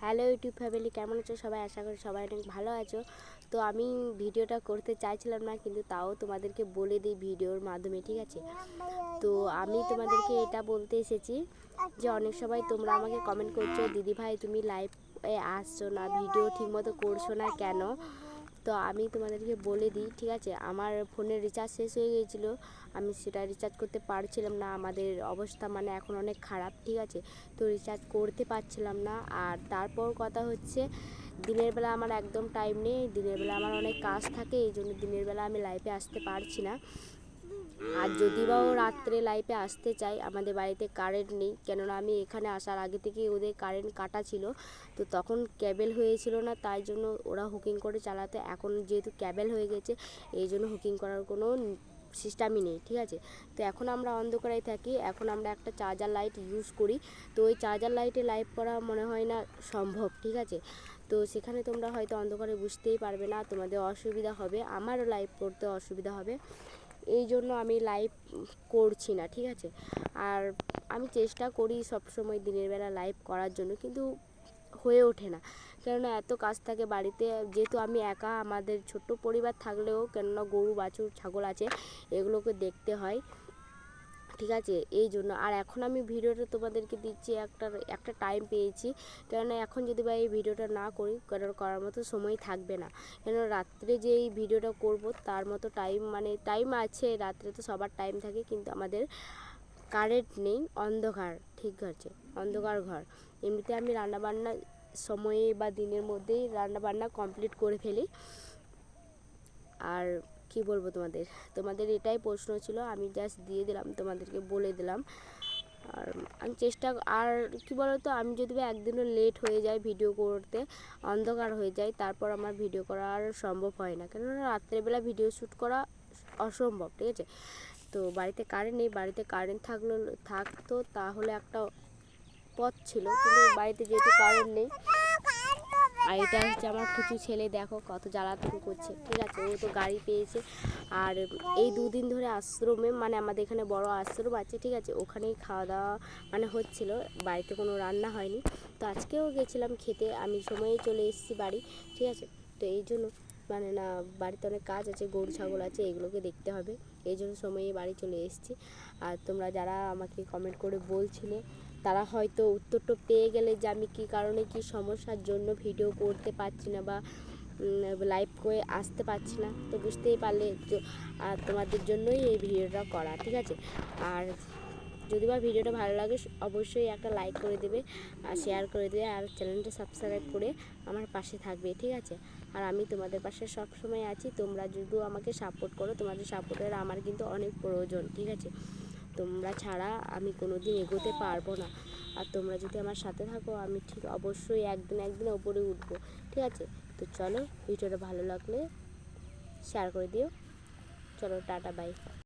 Hello YouTube family, কেমন আছো সবাই? আশা করি সবাই অনেক ভালো আছো। তো আমি ভিডিওটা করতে চাইছিলাম না, কিন্তু তাও তোমাদেরকে বলে দিই ভিডিওর মাধ্যমে, ঠিক আছে? তো আমি তোমাদেরকে এটা বলতে এসেছি যে অনেক সবাই তোমরা আমাকে কমেন্ট করছো, দিদি ভাই তুমি লাইভে আসছো না, ভিডিও ঠিকমতো করছো না কেন? তো আমি তোমাদেরকে বলে দিই, ঠিক আছে? আমার ফোনের রিচার্জ শেষ হয়ে গিয়েছিলো, আমি সেটা রিচার্জ করতে পারছিলাম না। আমাদের অবস্থা মানে এখন অনেক খারাপ, ঠিক আছে? তো রিচার্জ করতে পারছিলাম না। আর তারপর কথা হচ্ছে, দিনের বেলা আমার একদম টাইম নেই, দিনের বেলা আমার অনেক কাজ থাকে, এই জন্য দিনের বেলা আমি লাইভে আসতে পারছি না। আর যদি বা ও রাত্রে লাইভে আসতে চাই, আমাদের বাড়িতে কারেন্ট নেই, কেননা আমি এখানে আসার আগে থেকেই ওদের কারেন্ট কাটা ছিল। তো তখন ক্যাবেল হয়েছিল না, তাই জন্য ওরা হুকিং করে চালাতে। এখন যেহেতু ক্যাবেল হয়ে গেছে, এই জন্য হুকিং করার কোনো সিস্টেমই নেই, ঠিক আছে? তো এখন আমরা অন্ধকারেই থাকি, এখন আমরা একটা চার্জার লাইট ইউজ করি। তো ওই চার্জার লাইটে লাইভ করা মনে হয় না সম্ভব, ঠিক আছে? তো সেখানে তোমরা হয়তো অন্ধকারে বুঝতেই পারবে না, তোমাদের অসুবিধা হবে, আমারও লাইভ করতে অসুবিধা হবে, এই জন্য আমি লাইভ করছি না, ঠিক আছে? আর আমি চেষ্টা করি সবসময় দিনের বেলা লাইভ করার জন্য, কিন্তু হয়ে ওঠে না, কেননা এত কাজ থাকে বাড়িতে। যেহেতু আমি একা, আমাদের ছোট্ট পরিবার থাকলেও, কেননা গরু বাছুর ছাগল আছে, এগুলোকে দেখতে হয়, ঠিক আছে? এই জন্য। আর এখন আমি ভিডিওটা তোমাদেরকে দিচ্ছি একটা টাইম পেয়েছি, কেননা এখন যদি বা এই ভিডিওটা না করি, কারণ করার মতো সময় থাকবে না। কেননা রাত্রে যে এই ভিডিওটা করব তার মতো টাইম, মানে টাইম আছে, রাত্রে তো সবার টাইম থাকে, কিন্তু আমাদের কারেন্ট নেই, অন্ধকার, ঠিক আছে? অন্ধকার ঘর। এমনিতে আমি রান্নাবান্না সময়ে বা দিনের মধ্যেই রান্নাবান্না কমপ্লিট করে ফেলি। আর কি বলবো তোমাদের এটাই প্রশ্ন ছিল, আমি জাস্ট দিয়ে দিলাম, তোমাদেরকে বলে দিলাম। আর আমি আর কি বলতো, আমি যদি বা একদিনও লেট হয়ে যায় ভিডিও করতে, অন্ধকার হয়ে যায়, তারপর আমার ভিডিও করা আর সম্ভব হয় না, কেননা রাত্রেবেলা ভিডিও শ্যুট করা অসম্ভব, ঠিক আছে? তো বাড়িতে কারেন্ট নেই, বাড়িতে কারেন্ট থাকতো তাহলে একটা পথ ছিল, কিন্তু বাড়িতে যেহেতু কারেন্ট নেই। আর এটা হচ্ছে আমার ফুচু ছেলে, দেখো কত জ্বালাতন করছে, ঠিক আছে? ও তো গাড়ি পেয়েছে। আর এই দুদিন ধরে আশ্রমে, মানে আমাদের এখানে বড় আশ্রম আছে, ঠিক আছে? ওখানেই খাওয়া দাওয়া মানে হচ্ছিলো, বাড়িতে কোনো রান্না হয়নি। তো আজকেও গেছিলাম খেতে, আমি সময়েই চলে এসেছি বাড়ি, ঠিক আছে? তো এই জন্য, মানে না, বাড়িতে অনেক কাজ আছে, গরু ছাগল আছে, এগুলোকে দেখতে হবে, এই জন্য সময়ে বাড়ি চলে এসেছি। আর তোমরা যারা আমাকে কমেন্ট করে বলছিলে, তারা হয়তো উত্তরটা পেয়ে গেলে যে আমি কী কারণে, কী সমস্যার জন্য ভিডিও করতে পারছি না বা লাইভ করে আসতে পারছি না, তো বুঝতেই পারলে। আর তোমাদের জন্যই এই ভিডিওটা করা, ঠিক আছে? আর যদি বা ভিডিওটা ভালো লাগে, অবশ্যই একটা লাইক করে দেবে আর শেয়ার করে দেবে, আর চ্যানেলটা সাবস্ক্রাইব করে আমার পাশে থাকবে, ঠিক আছে? আর আমি তোমাদের পাশে সব সময় আছি, তোমরা যদি আমাকে সাপোর্ট করো, তোমাদের সাপোর্টের আমার কিন্তু অনেক প্রয়োজন, ঠিক আছে? তোমরা ছাড়া আমি কোনো দিন এগোতে পারবো না। আর তোমরা যদি আমার সাথে থাকো, আমি ঠিক অবশ্যই একদিন ওপরে উঠবো, ঠিক আছে? তো চলো, ভিডিওটা ভালো লাগলে শেয়ার করে দিও। চলো, টাটা, বাই।